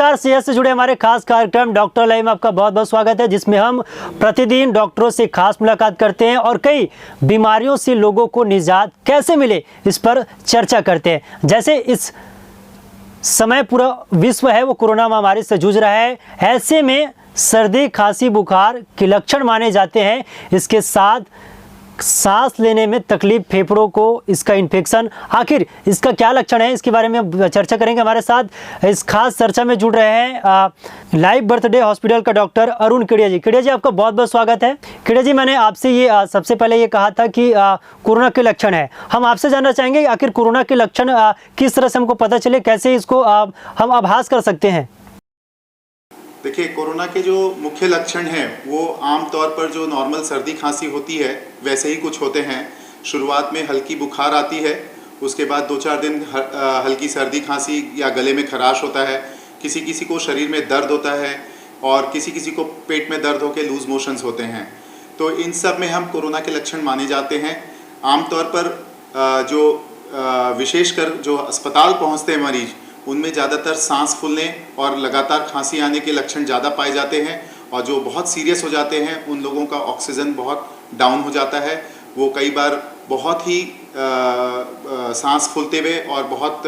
नमस्कार, सेहत से जुड़े हमारे खास कार्यक्रम डॉक्टर लाइव में आपका बहुत बहुत स्वागत है, जिसमें हम प्रतिदिन डॉक्टरों से खास मुलाकात करते हैं और कई बीमारियों से लोगों को निजात कैसे मिले इस पर चर्चा करते हैं। जैसे इस समय पूरा विश्व है वो कोरोना महामारी से जूझ रहा है, ऐसे में सर्दी खांसी बुखार के लक्षण माने जाते हैं। इसके साथ सांस लेने में तकलीफ, फेफड़ों को इसका इन्फेक्शन, आखिर इसका क्या लक्षण है, इसके बारे में चर्चा करेंगे। हमारे साथ इस खास चर्चा में जुड़ रहे हैं लाइफ बर्थडे हॉस्पिटल का डॉक्टर अरुण केडिया जी। केडिया जी, आपका बहुत बहुत स्वागत है। केडिया जी, मैंने आपसे ये सबसे पहले ये कहा था कि कोरोना के लक्षण है, हम आपसे जानना चाहेंगे आखिर कोरोना के लक्षण किस तरह से हमको पता चले, कैसे इसको हम आभास कर सकते हैं। देखिए, कोरोना के जो मुख्य लक्षण हैं वो आमतौर पर जो नॉर्मल सर्दी खांसी होती है वैसे ही कुछ होते हैं। शुरुआत में हल्की बुखार आती है, उसके बाद 2-4 दिन हल्की सर्दी खांसी या गले में खराश होता है, किसी किसी को शरीर में दर्द होता है और किसी किसी को पेट में दर्द होकर लूज मोशंस होते हैं। तो इन सब में हम कोरोना के लक्षण माने जाते हैं। आमतौर पर विशेषकर जो अस्पताल पहुँचते हैं मरीज, उनमें ज़्यादातर सांस फूलने और लगातार खांसी आने के लक्षण ज़्यादा पाए जाते हैं। और जो बहुत सीरियस हो जाते हैं उन लोगों का ऑक्सीजन बहुत डाउन हो जाता है। वो कई बार बहुत ही सांस फूलते हुए और बहुत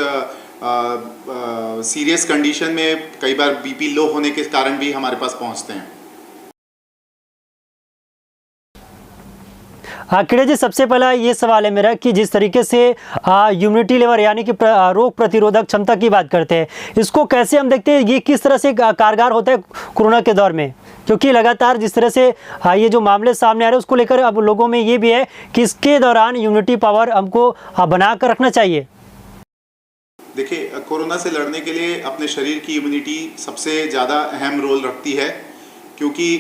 सीरियस कंडीशन में कई बार बीपी लो होने के कारण भी हमारे पास पहुंचते हैं। केडिया जी, सबसे पहला ये सवाल है मेरा कि जिस तरीके से इम्यूनिटी लेवल यानी कि रोग प्रतिरोधक क्षमता की बात करते हैं, इसको कैसे हम देखते हैं, ये किस तरह से कारगर होता है कोरोना के दौर में, क्योंकि लगातार जिस तरह से ये जो मामले सामने आ रहे हैं उसको लेकर अब लोगों में ये भी है कि इसके दौरान इम्यूनिटी पावर हमको बना कर रखना चाहिए। देखिए, कोरोना से लड़ने के लिए अपने शरीर की इम्यूनिटी सबसे ज़्यादा अहम रोल रखती है, क्योंकि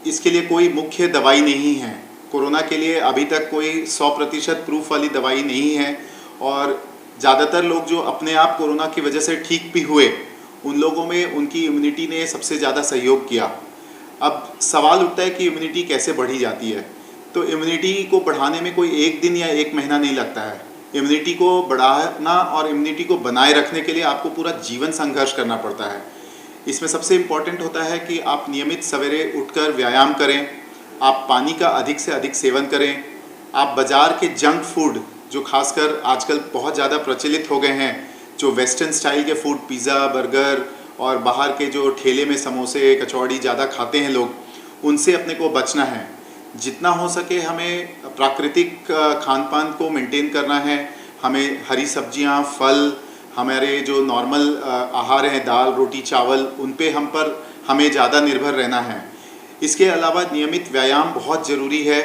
इसके लिए कोई मुख्य दवाई नहीं है। कोरोना के लिए अभी तक कोई 100% प्रूफ वाली दवाई नहीं है और ज़्यादातर लोग जो अपने आप कोरोना की वजह से ठीक भी हुए, उन लोगों में उनकी इम्यूनिटी ने सबसे ज़्यादा सहयोग किया। अब सवाल उठता है कि इम्यूनिटी कैसे बढ़ी जाती है। तो इम्यूनिटी को बढ़ाने में कोई 1 दिन या 1 महीना नहीं लगता है। इम्यूनिटी को बढ़ाना और इम्यूनिटी को बनाए रखने के लिए आपको पूरा जीवन संघर्ष करना पड़ता है। इसमें सबसे इम्पॉर्टेंट होता है कि आप नियमित सवेरे उठकर व्यायाम करें, आप पानी का अधिक से अधिक सेवन करें, आप बाज़ार के जंक फूड जो खासकर आजकल बहुत ज़्यादा प्रचलित हो गए हैं, जो वेस्टर्न स्टाइल के फूड, पिज़्ज़ा, बर्गर और बाहर के जो ठेले में समोसे कचौड़ी ज़्यादा खाते हैं लोग, उनसे अपने को बचना है। जितना हो सके हमें प्राकृतिक खान पान को मेंटेन करना है। हमें हरी सब्जियां, फल, हमारे जो नॉर्मल आहार हैं दाल रोटी चावल, उन पे हमें ज़्यादा निर्भर रहना है। इसके अलावा नियमित व्यायाम बहुत ज़रूरी है।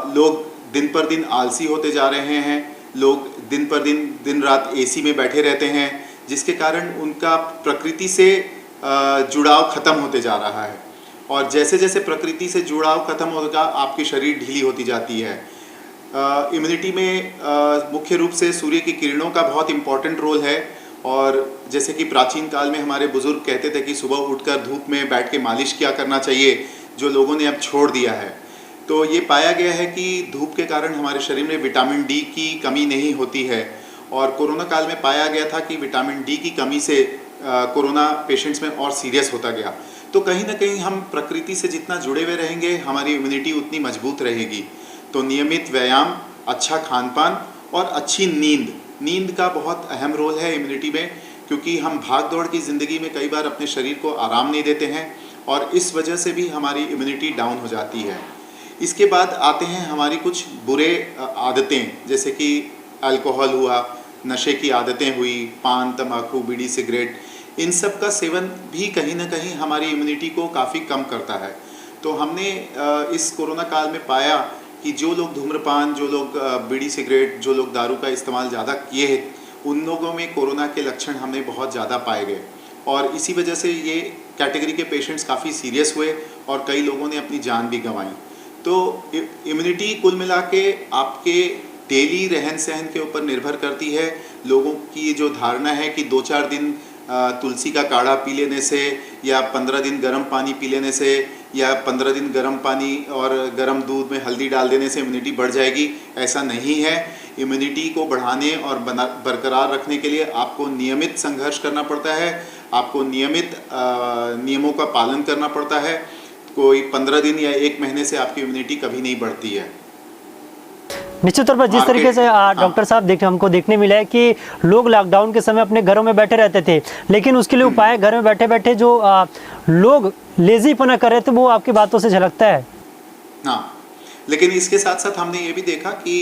लोग दिन पर दिन आलसी होते जा रहे हैं, लोग दिन पर दिन रात एसी में बैठे रहते हैं, जिसके कारण उनका प्रकृति से जुड़ाव ख़त्म होते जा रहा है। और जैसे जैसे प्रकृति से जुड़ाव ख़त्म होगा, आपकी शरीर ढीली होती जाती है। इम्यूनिटी में मुख्य रूप से सूर्य की किरणों का बहुत इम्पॉर्टेंट रोल है। और जैसे कि प्राचीन काल में हमारे बुज़ुर्ग कहते थे कि सुबह उठकर धूप में बैठ के मालिश किया करना चाहिए, जो लोगों ने अब छोड़ दिया है। तो ये पाया गया है कि धूप के कारण हमारे शरीर में विटामिन डी की कमी नहीं होती है। और कोरोना काल में पाया गया था कि विटामिन डी की कमी से कोरोना पेशेंट्स में और सीरियस होता गया। तो कहीं ना कहीं हम प्रकृति से जितना जुड़े हुए रहेंगे, हमारी इम्यूनिटी उतनी मजबूत रहेगी। तो नियमित व्यायाम, अच्छा खान पान और अच्छी नींद का बहुत अहम रोल है इम्यूनिटी में, क्योंकि हम भाग दौड़ की ज़िंदगी में कई बार अपने शरीर को आराम नहीं देते हैं और इस वजह से भी हमारी इम्यूनिटी डाउन हो जाती है। इसके बाद आते हैं हमारी कुछ बुरे आदतें, जैसे कि अल्कोहल हुआ, नशे की आदतें हुई, पान तंबाकू बीड़ी सिगरेट, इन सब का सेवन भी कहीं ना कहीं हमारी इम्यूनिटी को काफ़ी कम करता है। तो हमने इस कोरोना काल में पाया कि जो लोग धूम्रपान, जो लोग बीड़ी सिगरेट, जो लोग दारू का इस्तेमाल ज़्यादा किए, उन लोगों में कोरोना के लक्षण हमने बहुत ज़्यादा पाए गए। और इसी वजह से ये कैटेगरी के पेशेंट्स काफ़ी सीरियस हुए और कई लोगों ने अपनी जान भी गंवाई। तो इम्यूनिटी कुल मिला के आपके डेली रहन सहन के ऊपर निर्भर करती है। लोगों की जो धारणा है कि 2-4 दिन तुलसी का काढ़ा पी लेने से या 15 दिन गर्म पानी पी लेने से या 15 दिन गर्म पानी और गर्म दूध में हल्दी डाल देने से इम्यूनिटी बढ़ जाएगी, ऐसा नहीं है। इम्यूनिटी को बढ़ाने और बरकरार रखने के लिए आपको नियमित संघर्ष करना पड़ता है। आपको नियमित नियमों का पालन करना पड़ता है। कोई 15 दिन या 1 महीने से आपकी इम्यूनिटी कभी नहीं बढ़ती है। निश्चित तौर पर जिस तरीके से डॉक्टर साहब हमको देखने मिला है कि लोग लॉकडाउन के समय अपने घरों में बैठे रहते थे, लेकिन उसके लिए उपाय घर में बैठे बैठे जो लोग लेजीपना कर रहे थे वो आपकी बातों से झलकता है। हाँ, लेकिन इसके साथ साथ हमने ये भी देखा कि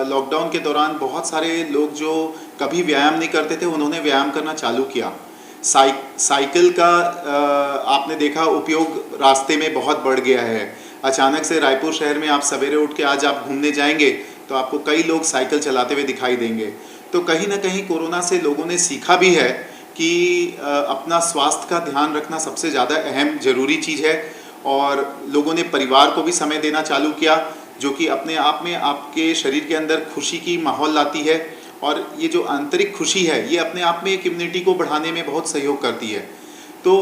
लॉकडाउन के दौरान बहुत सारे लोग जो कभी व्यायाम नहीं करते थे उन्होंने व्यायाम करना चालू किया। साइकिल का आपने देखा उपयोग रास्ते में बहुत बढ़ गया है। अचानक से रायपुर शहर में आप सवेरे उठ के आज आप घूमने जाएंगे तो आपको कई लोग साइकिल चलाते हुए दिखाई देंगे। तो कहीं ना कहीं कोरोना से लोगों ने सीखा भी है कि अपना स्वास्थ्य का ध्यान रखना सबसे ज़्यादा अहम ज़रूरी चीज़ है, और लोगों ने परिवार को भी समय देना चालू किया, जो कि अपने आप में आपके शरीर के अंदर खुशी की माहौल लाती है। और ये जो आंतरिक खुशी है ये अपने आप में एक इम्यूनिटी को बढ़ाने में बहुत सहयोग करती है। तो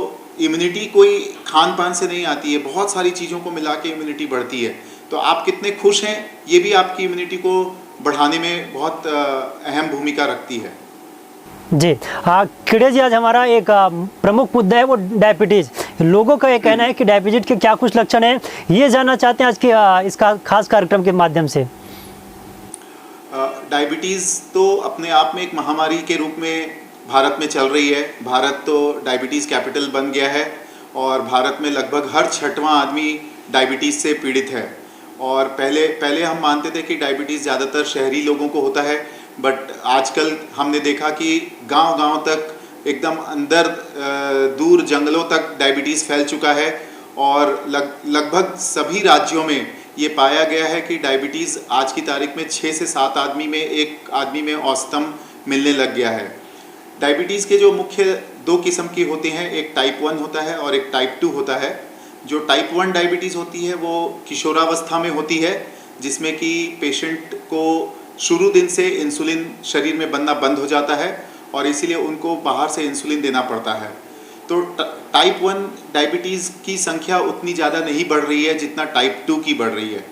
इम्यूनिटी कोई खान पान से नहीं आती है, बहुत सारी चीज़ों को मिला के इम्यूनिटी बढ़ती है। तो आप कितने खुश हैं ये भी आपकी इम्यूनिटी को बढ़ाने में बहुत अहम भूमिका रखती है। जी खिड़े जी, आज हमारा एक प्रमुख मुद्दा है वो डायबिटीज़। लोगों का ये कहना है कि डायबिटीज के क्या कुछ लक्षण हैं, ये जानना चाहते हैं आज के इसका खास कार्यक्रम के माध्यम से। डायबिटीज़ तो अपने आप में एक महामारी के रूप में भारत में चल रही है। भारत तो डायबिटीज़ कैपिटल बन गया है और भारत में लगभग हर 6वां आदमी डायबिटीज़ से पीड़ित है। और पहले हम मानते थे कि डायबिटीज़ ज़्यादातर शहरी लोगों को होता है, बट आजकल हमने देखा कि गांव-गांव तक एकदम अंदर दूर जंगलों तक डायबिटीज़ फैल चुका है। और लगभग सभी राज्यों में ये पाया गया है कि डायबिटीज़ आज की तारीख में 6 से 7 आदमी में एक आदमी में औसतन मिलने लग गया है। डायबिटीज़ के जो मुख्य 2 किस्म की होती हैं, एक टाइप 1 होता है और एक टाइप 2 होता है। जो टाइप 1 डायबिटीज़ होती है वो किशोरावस्था में होती है, जिसमें कि पेशेंट को शुरू दिन से इंसुलिन शरीर में बनना बंद हो जाता है और इसीलिए उनको बाहर से इंसुलिन देना पड़ता है। तो टाइप 1 डायबिटीज़ की संख्या उतनी ज़्यादा नहीं बढ़ रही है जितना टाइप 2 की बढ़ रही है।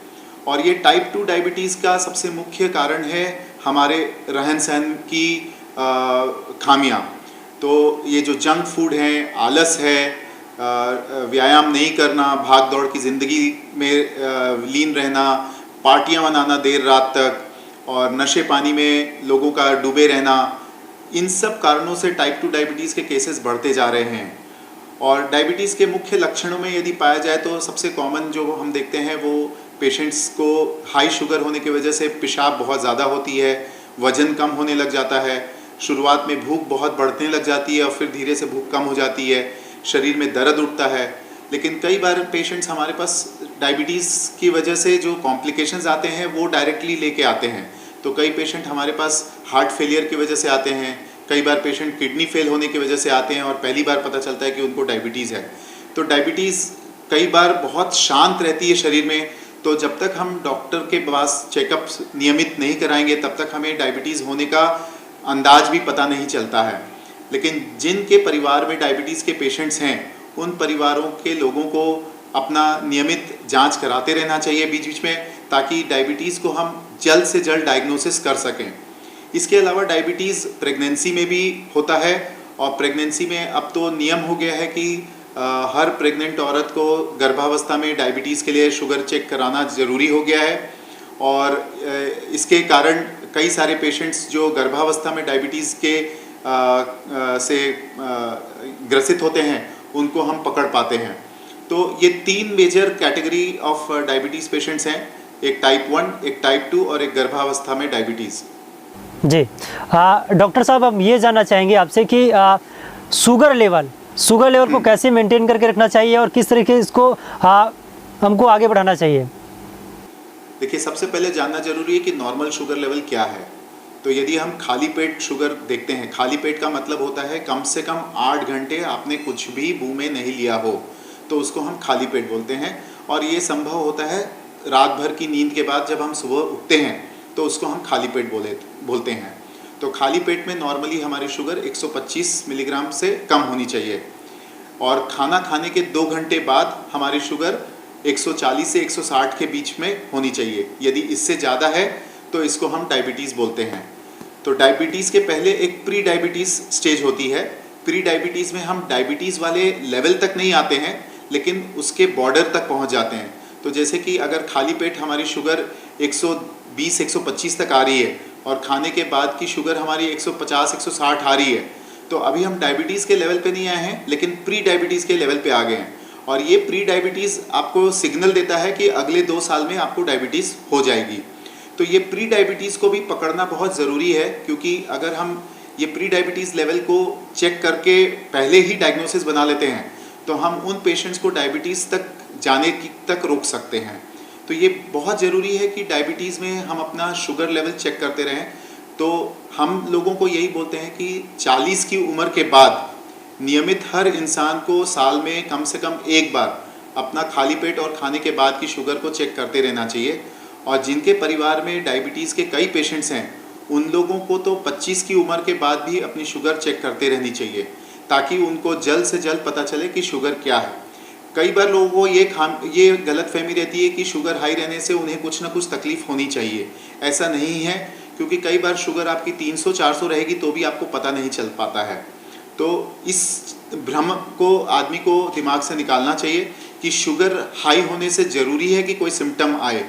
और ये टाइप 2 डायबिटीज़ का सबसे मुख्य कारण है हमारे रहन सहन की खामियां। तो ये जो जंक फूड हैं, आलस है, व्यायाम नहीं करना, भाग दौड़ की ज़िंदगी में लीन रहना, पार्टियां मनाना देर रात तक, और नशे पानी में लोगों का डूबे रहना, इन सब कारणों से टाइप 2 डायबिटीज़ के केसेस बढ़ते जा रहे हैं। और डायबिटीज़ के मुख्य लक्षणों में यदि पाया जाए तो सबसे कॉमन जो हम देखते हैं वो पेशेंट्स को हाई शुगर होने की वजह से पेशाब बहुत ज़्यादा होती है, वज़न कम होने लग जाता है, शुरुआत में भूख बहुत बढ़ने लग जाती है और फिर धीरे से भूख कम हो जाती है, शरीर में दर्द उठता है। लेकिन कई बार पेशेंट्स हमारे पास डायबिटीज़ की वजह से जो कॉम्प्लिकेशंस आते हैं वो डायरेक्टली लेके आते हैं। तो कई पेशेंट हमारे पास हार्ट फेलियर की वजह से आते हैं, कई बार पेशेंट किडनी फेल होने की वजह से आते हैं और पहली बार पता चलता है कि उनको डायबिटीज़ है। तो डायबिटीज़ कई बार बहुत शांत रहती है शरीर में, तो जब तक हम डॉक्टर के पास चेकअप नियमित नहीं कराएंगे तब तक हमें डायबिटीज़ होने का अंदाज भी पता नहीं चलता है। लेकिन जिनके परिवार में डायबिटीज़ के पेशेंट्स हैं उन परिवारों के लोगों को अपना नियमित जांच कराते रहना चाहिए बीच बीच में, ताकि डायबिटीज़ को हम जल्द से जल्द डायग्नोसिस कर सकें। इसके अलावा डायबिटीज़ प्रेगनेंसी में भी होता है, और प्रेगनेंसी में अब तो नियम हो गया है कि हर प्रेग्नेंट औरत को गर्भावस्था में डायबिटीज़ के लिए शुगर चेक कराना ज़रूरी हो गया है। और इसके कारण कई सारे पेशेंट्स जो गर्भावस्था में डायबिटीज़ के से ग्रसित होते हैं उनको हम पकड़ पाते हैं। तो ये 3 major category of diabetes patients हैं, एक टाइप 1, एक टाइप 2 और एक गर्भावस्था में डायबिटीज़। जी डॉक्टर साहब, हम ये जानना चाहेंगे आपसे कि शुगर लेवल को कैसे मेंटेन करके रखना चाहिए और किस तरीके इसको हमको आगे बढ़ाना चाहिए। देखिए, सबसे पहले जानना जरूरी है कि नॉर्मल शुगर लेवल क्या है। तो यदि हम खाली पेट शुगर देखते हैं, खाली पेट का मतलब होता है कम से कम 8 घंटे आपने कुछ भी मुंह में नहीं लिया हो, तो उसको हम खाली पेट बोलते हैं। और ये संभव होता है रात भर की नींद के बाद, जब हम सुबह उठते हैं तो उसको हम खाली पेट बोलते हैं। तो खाली पेट में नॉर्मली हमारी शुगर 125 मिलीग्राम से कम होनी चाहिए, और खाना खाने के 2 घंटे बाद हमारी शुगर 140 से 160 के बीच में होनी चाहिए। यदि इससे ज़्यादा है तो इसको हम डायबिटीज़ बोलते हैं। तो डायबिटीज़ के पहले एक प्री डायबिटीज़ स्टेज होती है, प्री डायबिटीज़ में हम डायबिटीज़ वाले लेवल तक नहीं आते हैं, लेकिन उसके बॉर्डर तक पहुंच जाते हैं। तो जैसे कि अगर खाली पेट हमारी शुगर 120-125 तक आ रही है और खाने के बाद की शुगर हमारी 150-160 आ रही है, तो अभी हम डायबिटीज़ के लेवल पे नहीं आए हैं, लेकिन प्री डायबिटीज़ के लेवल पे आ गए हैं। और ये प्री डायबिटीज़ आपको सिग्नल देता है कि अगले 2 साल में आपको डायबिटीज़ हो जाएगी। तो ये प्री डायबिटीज़ को भी पकड़ना बहुत ज़रूरी है, क्योंकि अगर हम ये प्री डायबिटीज़ लेवल को चेक करके पहले ही डायग्नोसिस बना लेते हैं, तो हम उन पेशेंट्स को डायबिटीज़ तक जाने तक रोक सकते हैं। तो ये बहुत ज़रूरी है कि डायबिटीज़ में हम अपना शुगर लेवल चेक करते रहें। तो हम लोगों को यही बोलते हैं कि 40 की उम्र के बाद नियमित हर इंसान को साल में कम से कम एक बार अपना खाली पेट और खाने के बाद की शुगर को चेक करते रहना चाहिए। और जिनके परिवार में डायबिटीज़ के कई पेशेंट्स हैं, उन लोगों को तो 25 की उम्र के बाद भी अपनी शुगर चेक करते रहनी चाहिए, ताकि उनको जल्द से जल्द पता चले कि शुगर क्या है। कई बार लोगों को ये गलतफहमी रहती है कि शुगर हाई रहने से उन्हें कुछ ना कुछ तकलीफ़ होनी चाहिए। ऐसा नहीं है, क्योंकि कई बार शुगर आपकी 300-400 रहेगी तो भी आपको पता नहीं चल पाता है। तो इस भ्रम को आदमी को दिमाग से निकालना चाहिए कि शुगर हाई होने से ज़रूरी है कि कोई सिम्टम आए।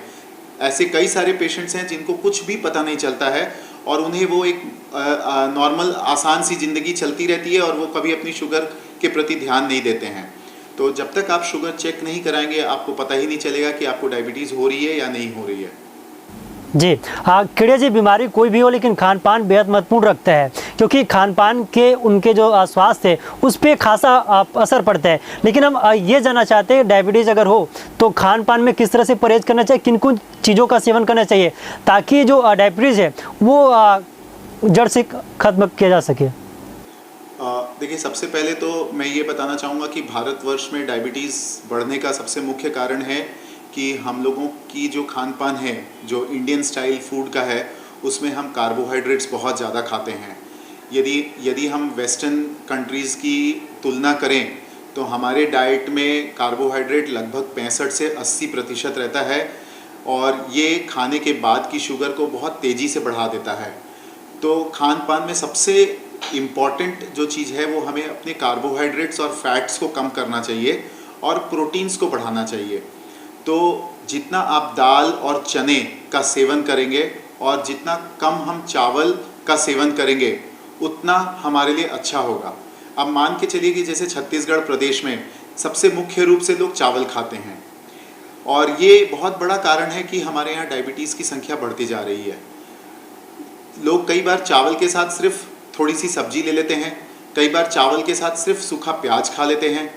ऐसे कई सारे पेशेंट्स हैं जिनको कुछ भी पता नहीं चलता है और उन्हें वो एक नॉर्मल आसान सी ज़िंदगी चलती रहती है और वो कभी अपनी शुगर के प्रति ध्यान नहीं देते हैं। तो जब तक आप शुगर चेक नहीं कराएंगे, आपको पता ही नहीं चलेगा कि आपको डायबिटीज़ हो रही है या नहीं हो रही है। जी कीड़े जी बीमारी कोई भी हो, लेकिन खान पान बेहद महत्वपूर्ण रखता है, क्योंकि खान पान के उनके जो स्वास्थ्य है उस पर खासा असर पड़ता है। लेकिन हम ये जानना चाहते हैं, डायबिटीज़ अगर हो तो खान पान में किस तरह से परहेज करना चाहिए, किन किन चीज़ों का सेवन करना चाहिए ताकि जो डायबिटीज़ है वो जड़ से खत्म किया जा सके। देखिए, सबसे पहले तो मैं ये बताना चाहूँगा कि भारतवर्ष में डायबिटीज़ बढ़ने का सबसे मुख्य कारण है कि हम लोगों की जो खान पान है, जो इंडियन स्टाइल फूड का है, उसमें हम कार्बोहाइड्रेट्स बहुत ज़्यादा खाते हैं। यदि हम वेस्टर्न कंट्रीज़ की तुलना करें तो हमारे डाइट में कार्बोहाइड्रेट लगभग 65 से 80% रहता है और ये खाने के बाद की शुगर को बहुत तेज़ी से बढ़ा देता है। तो खान पान में सबसे इम्पॉर्टेंट जो चीज़ है वो हमें अपने कार्बोहाइड्रेट्स और फैट्स को कम करना चाहिए और प्रोटीन्स को बढ़ाना चाहिए। तो जितना आप दाल और चने का सेवन करेंगे और जितना कम हम चावल का सेवन करेंगे, उतना हमारे लिए अच्छा होगा। अब मान के चलिए कि जैसे छत्तीसगढ़ प्रदेश में सबसे मुख्य रूप से लोग चावल खाते हैं और ये बहुत बड़ा कारण है कि हमारे यहाँ डायबिटीज़ की संख्या बढ़ती जा रही है। लोग कई बार चावल के साथ सिर्फ थोड़ी सी सब्जी ले लेते हैं, कई बार चावल के साथ सिर्फ सूखा प्याज खा लेते हैं।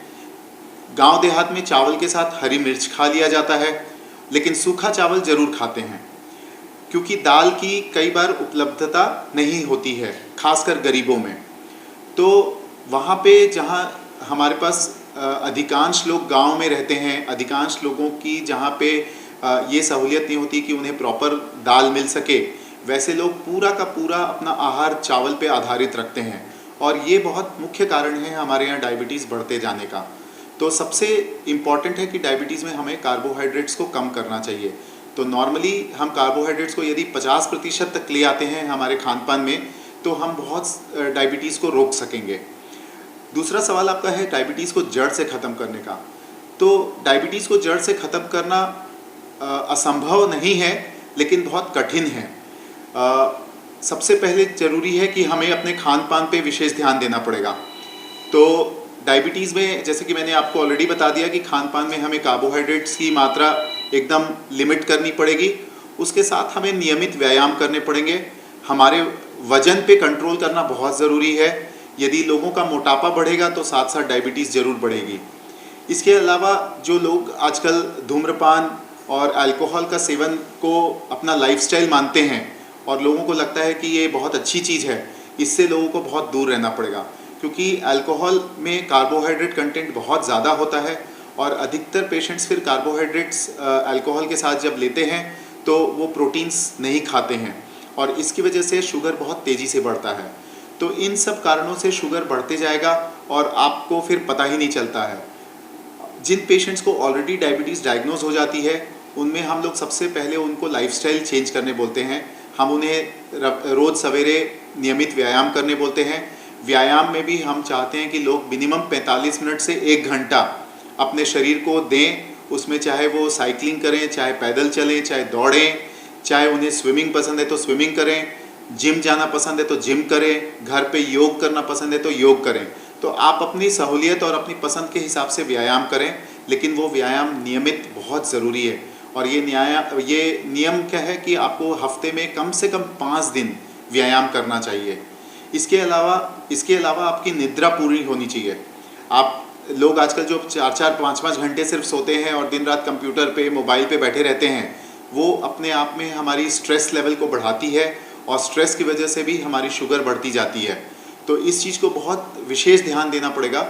गांव देहात में चावल के साथ हरी मिर्च खा लिया जाता है, लेकिन सूखा चावल ज़रूर खाते हैं, क्योंकि दाल की कई बार उपलब्धता नहीं होती है, खासकर गरीबों में। तो वहाँ पे जहाँ हमारे पास अधिकांश लोग गांव में रहते हैं, अधिकांश लोगों की जहाँ पे ये सहूलियत नहीं होती कि उन्हें प्रॉपर दाल मिल सके, वैसे लोग पूरा का पूरा अपना आहार चावल पे आधारित रखते हैं और ये बहुत मुख्य कारण है हमारे यहाँ डायबिटीज़ बढ़ते जाने का। तो सबसे इम्पॉर्टेंट है कि डायबिटीज़ में हमें कार्बोहाइड्रेट्स को कम करना चाहिए। तो नॉर्मली हम कार्बोहाइड्रेट्स को यदि 50% तक ले आते हैं हमारे खान पान में, तो हम बहुत डायबिटीज़ को रोक सकेंगे। दूसरा सवाल आपका है डायबिटीज़ को जड़ से ख़त्म करने का। तो डायबिटीज़ को जड़ से ख़त्म करना असंभव नहीं है, लेकिन बहुत कठिन है। सबसे पहले ज़रूरी है कि हमें अपने खान पान पे विशेष ध्यान देना पड़ेगा। तो डायबिटीज़ में जैसे कि मैंने आपको ऑलरेडी बता दिया कि खान पान में हमें कार्बोहाइड्रेट्स की मात्रा एकदम लिमिट करनी पड़ेगी। उसके साथ हमें नियमित व्यायाम करने पड़ेंगे। हमारे वज़न पे कंट्रोल करना बहुत ज़रूरी है। यदि लोगों का मोटापा बढ़ेगा तो साथ साथ डायबिटीज़ ज़रूर बढ़ेगी। इसके अलावा जो लोग आजकल धूम्रपान और अल्कोहल का सेवन को अपना लाइफस्टाइल मानते हैं और लोगों को लगता है कि ये बहुत अच्छी चीज़ है, इससे लोगों को बहुत दूर रहना पड़ेगा, क्योंकि अल्कोहल में कार्बोहाइड्रेट कंटेंट बहुत ज़्यादा होता है और अधिकतर पेशेंट्स फिर कार्बोहाइड्रेट्स अल्कोहल के साथ जब लेते हैं तो वो प्रोटीन्स नहीं खाते हैं और इसकी वजह से शुगर बहुत तेज़ी से बढ़ता है। तो इन सब कारणों से शुगर बढ़ते जाएगा और आपको फिर पता ही नहीं चलता है। जिन पेशेंट्स को ऑलरेडी डायबिटीज़ डायग्नोज हो जाती है, उनमें हम लोग सबसे पहले उनको लाइफस्टाइल चेंज करने बोलते हैं। हम उन्हें रोज़ सवेरे नियमित व्यायाम करने बोलते हैं। व्यायाम में भी हम चाहते हैं कि लोग मिनिमम 45 मिनट से 1 घंटा अपने शरीर को दें। उसमें चाहे वो साइकिलिंग करें, चाहे पैदल चलें, चाहे दौड़ें, चाहे उन्हें स्विमिंग पसंद है तो स्विमिंग करें, जिम जाना पसंद है तो जिम करें, घर पे योग करना पसंद है तो योग करें। तो आप अपनी सहूलियत और अपनी पसंद के हिसाब से व्यायाम करें, लेकिन वो व्यायाम नियमित बहुत ज़रूरी है। और ये नियम क्या है कि आपको हफ्ते में कम से कम 5 दिन व्यायाम करना चाहिए। इसके अलावा आपकी निद्रा पूरी होनी चाहिए। आप लोग आजकल जो 4-4, 5-5 घंटे सिर्फ सोते हैं और दिन रात कंप्यूटर पे, मोबाइल पे बैठे रहते हैं, वो अपने आप में हमारी स्ट्रेस लेवल को बढ़ाती है और स्ट्रेस की वजह से भी हमारी शुगर बढ़ती जाती है। तो इस चीज़ को बहुत विशेष ध्यान देना पड़ेगा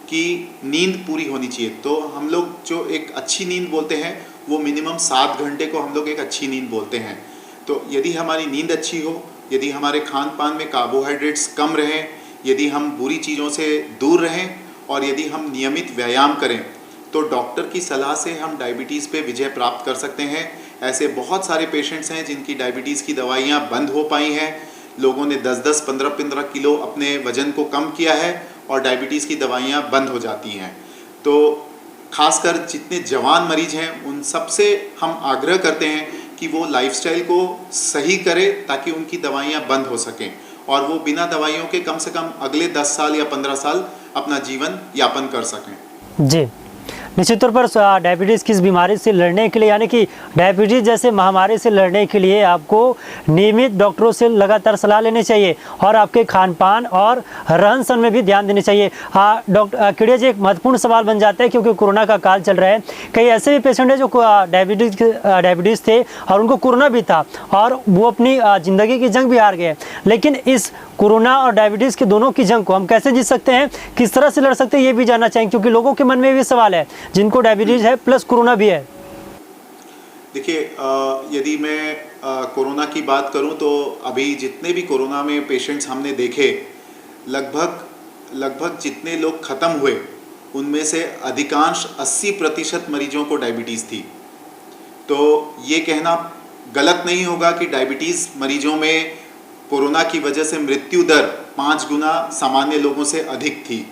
कि नींद पूरी होनी चाहिए। तो हम लोग जो एक अच्छी नींद बोलते हैं वो मिनिमम 7 घंटे को हम लोग एक अच्छी नींद बोलते हैं। तो यदि हमारी नींद अच्छी हो, यदि हमारे खान पान में कार्बोहाइड्रेट्स कम रहें, यदि हम बुरी चीज़ों से दूर रहें और यदि हम नियमित व्यायाम करें, तो डॉक्टर की सलाह से हम डायबिटीज़ पे विजय प्राप्त कर सकते हैं। ऐसे बहुत सारे पेशेंट्स हैं जिनकी डायबिटीज़ की दवाइयाँ बंद हो पाई हैं। लोगों ने 10-10, 15-15 किलो अपने वज़न को कम किया है और डायबिटीज़ की दवाइयाँ बंद हो जाती हैं। तो खासकर जितने जवान मरीज हैं उन सबसे हम आग्रह करते हैं कि वो लाइफस्टाइल को सही करें ताकि उनकी दवाइयाँ बंद हो सकें और वो बिना दवाइयों के कम से कम अगले 10 साल या 15 साल अपना जीवन यापन कर सकें। जी, निश्चित तौर पर डायबिटीज़ की इस बीमारी से लड़ने के लिए, यानी कि डायबिटीज़ जैसे महामारी से लड़ने के लिए आपको नियमित डॉक्टरों से लगातार सलाह लेनी चाहिए और आपके खान पान और रहन सहन में भी ध्यान देनी चाहिए। डॉक्टर केडिया जी, एक महत्वपूर्ण सवाल बन जाता है क्योंकि कोरोना का काल चल रहा है। कई ऐसे भी पेशेंट हैं जो डायबिटीज़ थे और उनको कोरोना भी था और वो अपनी ज़िंदगी की जंग भी हार गए। लेकिन इस कोरोना और डायबिटीज़ के दोनों की जंग को हम कैसे जीत सकते हैं, किस तरह से लड़ सकते हैं, ये भी जानना चाहेंगे क्योंकि लोगों के मन में भी सवाल है जिनको डायबिटीज़ है प्लस कोरोना भी है। देखिए, यदि मैं कोरोना की बात करूं तो अभी जितने भी कोरोना में पेशेंट्स हमने देखे, लगभग जितने लोग ख़त्म हुए उनमें से अधिकांश 80% मरीजों को डायबिटीज़ थी। तो ये कहना गलत नहीं होगा कि डायबिटीज़ मरीजों में कोरोना की वजह से मृत्यु दर 5 गुना सामान्य लोगों से अधिक थी।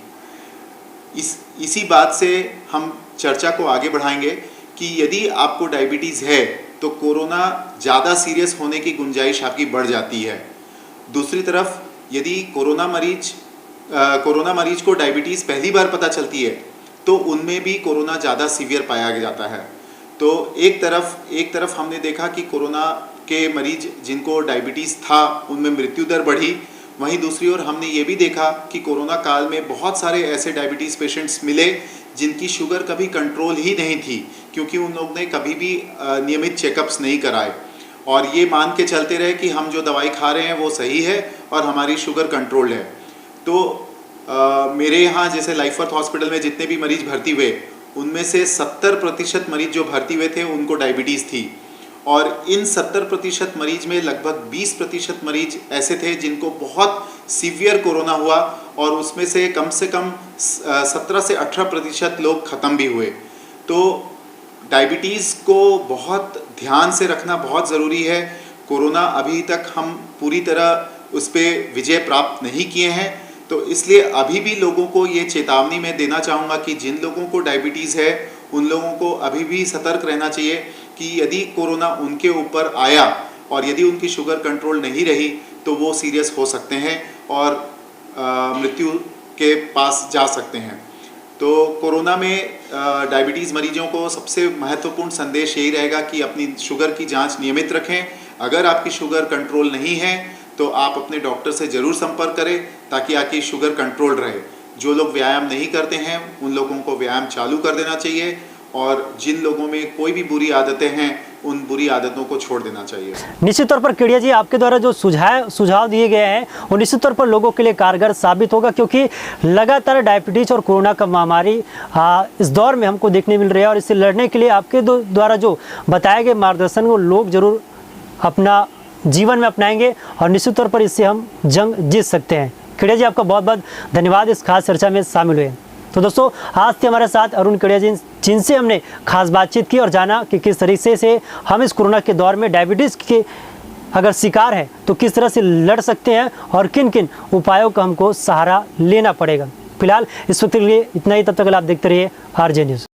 इसी बात से हम चर्चा को आगे बढ़ाएंगे कि यदि आपको डायबिटीज़ है तो कोरोना ज़्यादा सीरियस होने की गुंजाइश आपकी बढ़ जाती है। दूसरी तरफ यदि कोरोना मरीज को डायबिटीज़ पहली बार पता चलती है तो उनमें भी कोरोना ज़्यादा सीवियर पाया जाता है। तो एक तरफ हमने देखा कि कोरोना के मरीज जिनको डायबिटीज़ था उनमें मृत्यु दर बढ़ी, वहीं दूसरी ओर हमने ये भी देखा कि कोरोना काल में बहुत सारे ऐसे डायबिटीज़ पेशेंट्स मिले जिनकी शुगर कभी कंट्रोल ही नहीं थी क्योंकि उन लोगों ने कभी भी नियमित चेकअप्स नहीं कराए और ये मान के चलते रहे कि हम जो दवाई खा रहे हैं वो सही है और हमारी शुगर कंट्रोल्ड है। तो मेरे यहाँ जैसे लाइफवर्थ हॉस्पिटल में जितने भी मरीज भर्ती हुए उनमें से 70% मरीज जो भर्ती हुए थे उनको डायबिटीज़ थी और इन 70% मरीज में लगभग 20% मरीज ऐसे थे जिनको बहुत सीवियर कोरोना हुआ और उसमें से कम 17 से 18% लोग ख़त्म भी हुए। तो डायबिटीज़ को बहुत ध्यान से रखना बहुत ज़रूरी है। कोरोना अभी तक हम पूरी तरह उस पर विजय प्राप्त नहीं किए हैं, तो इसलिए अभी भी लोगों को ये चेतावनी मैं देना चाहूँगा कि जिन लोगों को डायबिटीज़ है उन लोगों को अभी भी सतर्क रहना चाहिए कि यदि कोरोना उनके ऊपर आया और यदि उनकी शुगर कंट्रोल नहीं रही तो वो सीरियस हो सकते हैं और मृत्यु के पास जा सकते हैं। तो कोरोना में डायबिटीज़ मरीजों को सबसे महत्वपूर्ण संदेश यही रहेगा कि अपनी शुगर की जांच नियमित रखें। अगर आपकी शुगर कंट्रोल नहीं है तो आप अपने डॉक्टर से ज़रूर संपर्क करें ताकि आपकी शुगर कंट्रोल रहे। जो लोग व्यायाम नहीं करते हैं उन लोगों को व्यायाम चालू कर देना चाहिए और जिन लोगों में कोई भी बुरी आदतें हैं उन बुरी आदतों को छोड़ देना चाहिए। निश्चित तौर पर केडिया जी, आपके द्वारा जो सुझाव दिए गए हैं वो निश्चित तौर पर लोगों के लिए कारगर साबित होगा क्योंकि लगातार डायबिटीज़ और कोरोना का महामारी इस दौर में हमको देखने मिल रही है और इससे लड़ने के लिए आपके द्वारा जो बताए गए मार्गदर्शन को लोग जरूर अपना जीवन में अपनाएंगे और निश्चित तौर पर इससे हम जंग जीत सकते हैं। केडिया जी, आपका बहुत बहुत धन्यवाद इस खास चर्चा में शामिल हुए। तो दोस्तों, आज थे हमारे साथ अरुण केडिया जी, जिनसे हमने खास बातचीत की और जाना कि किस तरीके से हम इस कोरोना के दौर में डायबिटीज़ के अगर शिकार है तो किस तरह से लड़ सकते हैं और किन किन उपायों का हमको सहारा लेना पड़ेगा। फिलहाल इस वक्त के लिए इतना ही, तब तक आप देखते रहिए RJ न्यूज़।